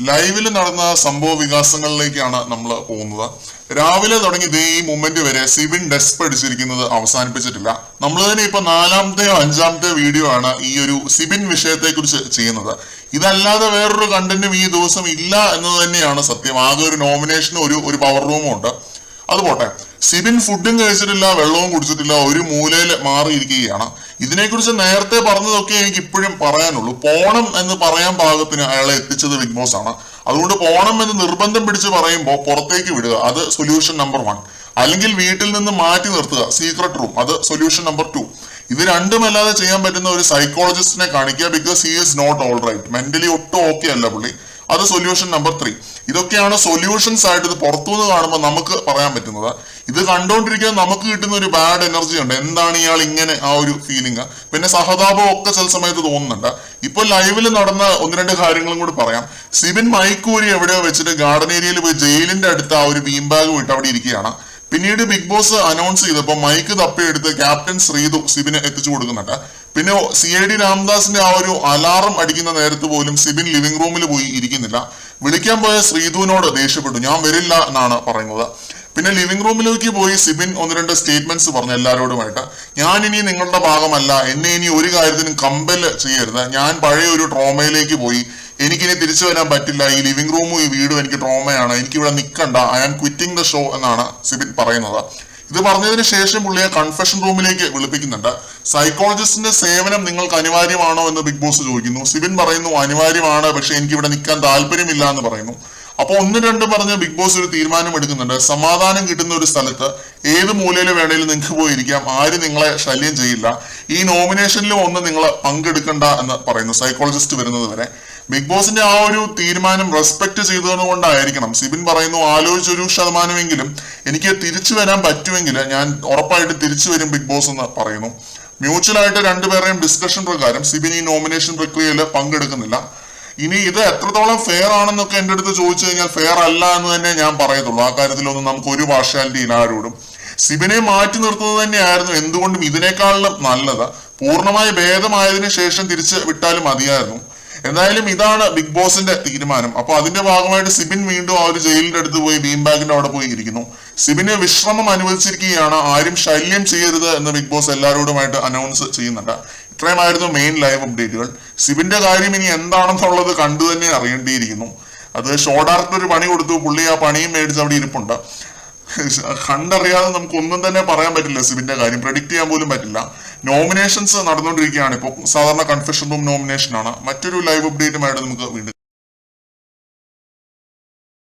ലൈവിൽ നടന്ന സംഭവ വികാസങ്ങളിലേക്കാണ് നമ്മൾ പോകുന്നത്. രാവിലെ തുടങ്ങി ഇതേ ഈ മൊമെന്റ് വരെ സിബിൻ ഡെസ്പ് അടിച്ചിരിക്കുന്നത് അവസാനിപ്പിച്ചിട്ടില്ല. നമ്മൾ തന്നെ ഇപ്പൊ 4-ാമത്തെയോ 5-ാമത്തെയോ വീഡിയോ ആണ് ഈ ഒരു സിബിൻ വിഷയത്തെ കുറിച്ച് ചെയ്യുന്നത്. ഇതല്ലാതെ വേറൊരു കണ്ടന്റും ഈ ദിവസം ഇല്ല എന്നത് തന്നെയാണ് സത്യം. ആകെ ഒരു നോമിനേഷനും ഒരു പവർ റൂമും ഉണ്ട്. അതുപോട്ടെ, സിബിൻ ഫുഡും കഴിച്ചിട്ടില്ല, വെള്ളവും കുടിച്ചിട്ടില്ല, ഒരു മൂലയിൽ മാറിയിരിക്കുകയാണ്. ഇതിനെക്കുറിച്ച് നേരത്തെ പറഞ്ഞതൊക്കെ എനിക്ക് ഇപ്പോഴും പറയാനുള്ളൂ. പോണം എന്ന് പറയാൻ പാകത്തിന് അയാളെ എത്തിച്ചത് ബിഗ് ബോസ് ആണ്. അതുകൊണ്ട് പോണം എന്ന് നിർബന്ധം പിടിച്ച് പറയുമ്പോൾ പുറത്തേക്ക് വിടുക, അത് സൊല്യൂഷൻ നമ്പർ 1. അല്ലെങ്കിൽ വീട്ടിൽ നിന്ന് മാറ്റി നിർത്തുക, സീക്രട്ട് റൂം, അത് സൊല്യൂഷൻ നമ്പർ 2. ഇത് രണ്ടുമല്ലാതെ ചെയ്യാൻ പറ്റുന്ന ഒരു സൈക്കോളജിസ്റ്റിനെ കാണിക്കുക, because he is not all right, mentally ഒട്ടും ഓക്കെ അല്ല പുള്ളി, അത് സൊല്യൂഷൻ നമ്പർ 3. ഇതൊക്കെയാണ് സൊല്യൂഷൻസ് ആയിട്ട് ഇത് പുറത്തുനിന്ന് കാണുമ്പോൾ നമുക്ക് പറയാൻ പറ്റുന്നത്. ഇത് കണ്ടുകൊണ്ടിരിക്കാൻ നമുക്ക് കിട്ടുന്ന ഒരു ബാഡ് എനർജി ഉണ്ട്. എന്താണ് ഇയാൾ ഇങ്ങനെ, ആ ഒരു ഫീലിംഗ്, പിന്നെ സഹതാപം ഒക്കെ ചില സമയത്ത് തോന്നുന്നുണ്ട്. ഇപ്പൊ ലൈവിൽ നടന്ന 1-2 കാര്യങ്ങളും കൂടി പറയാം. സിബിൻ മൈക്കൂരി എവിടെയോ വെച്ചിട്ട് ഗാർഡൻ ഏരിയയിൽ പോയി ജയിലിന്റെ അടുത്ത് ആ ഒരു ബീം ബാഗ് വിട്ട് അവിടെ ഇരിക്കുകയാണ്. പിന്നീട് ബിഗ് ബോസ് അനൗൺസ് ചെയ്തപ്പോൾ മൈക്ക് തപ്പിയെടുത്ത് ക്യാപ്റ്റൻ ശ്രീതു സിബിന് എത്തിച്ചു കൊടുക്കുന്നുണ്ട്. പിന്നെ CID രാംദാസിന്റെ ആ ഒരു അലാറം അടിക്കുന്ന നേരത്ത് പോലും സിബിൻ ലിവിംഗ് റൂമിൽ പോയി ഇരിക്കുന്നില്ല. വിളിക്കാൻ പോയ ശ്രീതുവിനോട് ദേഷ്യപ്പെട്ടു, ഞാൻ വരില്ല എന്നാണ് പറയുന്നത്. പിന്നെ ലിവിംഗ് റൂമിലേക്ക് പോയി സിബിൻ 1-2 സ്റ്റേറ്റ്മെന്റ്സ് പറഞ്ഞു എല്ലാവരോടുമായിട്ട്. ഞാൻ ഇനി നിങ്ങളുടെ ഭാഗമല്ല, എന്നെ ഇനി ഒരു കാര്യത്തിനും കമ്പൽ ചെയ്യരുത്, ഞാൻ പഴയ ഒരു ട്രോമയിലേക്ക് പോയി, എനിക്കിനി തിരിച്ചു വരാൻ പറ്റില്ല, ഈ ലിവിംഗ് റൂമും ഈ വീടും എനിക്ക് ട്രോമയാണ്, എനിക്കിവിടെ നിൽക്കണ്ട, I am quitting the show എന്നാണ് സിബിൻ പറയുന്നത്. ഇത് പറഞ്ഞതിന് ശേഷം പുള്ളിയെ കൺഫെഷൻ റൂമിലേക്ക് വിളിപ്പിക്കുന്നുണ്ട്. സൈക്കോളജിസ്റ്റിന്റെ സേവനം നിങ്ങൾക്ക് അനിവാര്യമാണോ എന്ന് ബിഗ് ബോസ് ചോദിക്കുന്നു. സിബിൻ പറയുന്നു അനിവാര്യമാണ്, പക്ഷെ എനിക്ക് ഇവിടെ നിൽക്കാൻ താല്പര്യമില്ല എന്ന് പറയുന്നു. അപ്പൊ 1-2 പറഞ്ഞ് ബിഗ് ബോസ് ഒരു തീരുമാനം എടുക്കുന്നുണ്ട്. സമാധാനം കിട്ടുന്ന ഒരു സ്ഥലത്ത് ഏത് മൂലയിൽ വേണേലും നിങ്ങൾക്ക് പോയിരിക്കാം, ആരും നിങ്ങളെ ശല്യം ചെയ്യില്ല, ഈ നോമിനേഷനിലും ഒന്ന് നിങ്ങൾ പങ്കെടുക്കണ്ട എന്ന് പറയുന്നു സൈക്കോളജിസ്റ്റ് വരുന്നത് വരെ. ബിഗ് ബോസിന്റെ ആ ഒരു തീരുമാനം റെസ്പെക്ട് ചെയ്തതുകൊണ്ടായിരിക്കണം സിബിൻ പറയുന്നു, ആലോചിച്ചൊരു ശതമാനമെങ്കിലും എനിക്ക് തിരിച്ചു വരാൻ പറ്റുമെങ്കിൽ ഞാൻ ഉറപ്പായിട്ട് തിരിച്ചു വരും ബിഗ് ബോസ് എന്ന് പറയുന്നു. മ്യൂച്വലായിട്ട് 2 പേരുടെയും ഡിസ്കഷൻ പ്രകാരം സിബിൻ ഈ നോമിനേഷൻ പ്രക്രിയയിൽ പങ്കെടുക്കുന്നില്ല. ഇനി ഇത് എത്രത്തോളം ഫെയർ ആണെന്നൊക്കെ എൻ്റെ അടുത്ത് ചോദിച്ചു കഴിഞ്ഞാൽ ഫെയർ അല്ല എന്ന് തന്നെ ഞാൻ പറയത്തുള്ളൂ. ആ കാര്യത്തിലൊന്നും നമുക്ക് ഒരു പാർഷ്യാലിറ്റി ഇല്ല ആരോടും. സിബിനെ മാറ്റി നിർത്തുന്നത് തന്നെയായിരുന്നു എന്തുകൊണ്ടും ഇതിനേക്കാളും നല്ലത്. പൂർണ്ണമായി ഭേദമായതിനു ശേഷം തിരിച്ച് വിട്ടാലും മതിയായിരുന്നു. എന്തായാലും ഇതാണ് ബിഗ് ബോസിന്റെ തീരുമാനം. അപ്പൊ അതിന്റെ ഭാഗമായിട്ട് സിബിൻ വീണ്ടും ആ ഒരു ജയിലിന്റെ അടുത്ത് പോയി ബീം ബാഗിന്റെ അവിടെ പോയി ഇരിക്കുന്നു. സിബിന് വിശ്രമം അനുവദിച്ചിരിക്കുകയാണ്, ആരും ശല്യം ചെയ്യരുത് എന്ന് ബിഗ് ബോസ് എല്ലാവരോടുമായിട്ട് അനൗൺസ് ചെയ്യുന്നുണ്ട്. ഇത്രയുമായിരുന്നു മെയിൻ ലൈവ് അപ്ഡേറ്റുകൾ. സിബിന്റെ കാര്യം ഇനി എന്താണെന്നുള്ളത് കണ്ടു തന്നെ അറിയേണ്ടിയിരിക്കുന്നു. അത് ഷോഡാർക്ക് ഒരു പണി കൊടുത്തു, പുള്ളി ആ പണിയും മേടിച്ച് അവിടെ ഇരിപ്പുണ്ട്. കണ്ടറിയാതെ നമുക്കൊന്നും തന്നെ പറയാൻ പറ്റില്ല. സിബിന്റെ കാര്യം പ്രെഡിക്റ്റ് ചെയ്യാൻ പോലും പറ്റില്ല. നോമിനേഷൻസ് നടന്നുകൊണ്ടിരിക്കുകയാണ് ഇപ്പോൾ. സാധാരണ കൺഫെഷൻ റൂം നോമിനേഷൻ ആണ്. മറ്റൊരു ലൈവ് അപ്ഡേറ്റുമായിട്ട് നമുക്ക് വീണ്ടും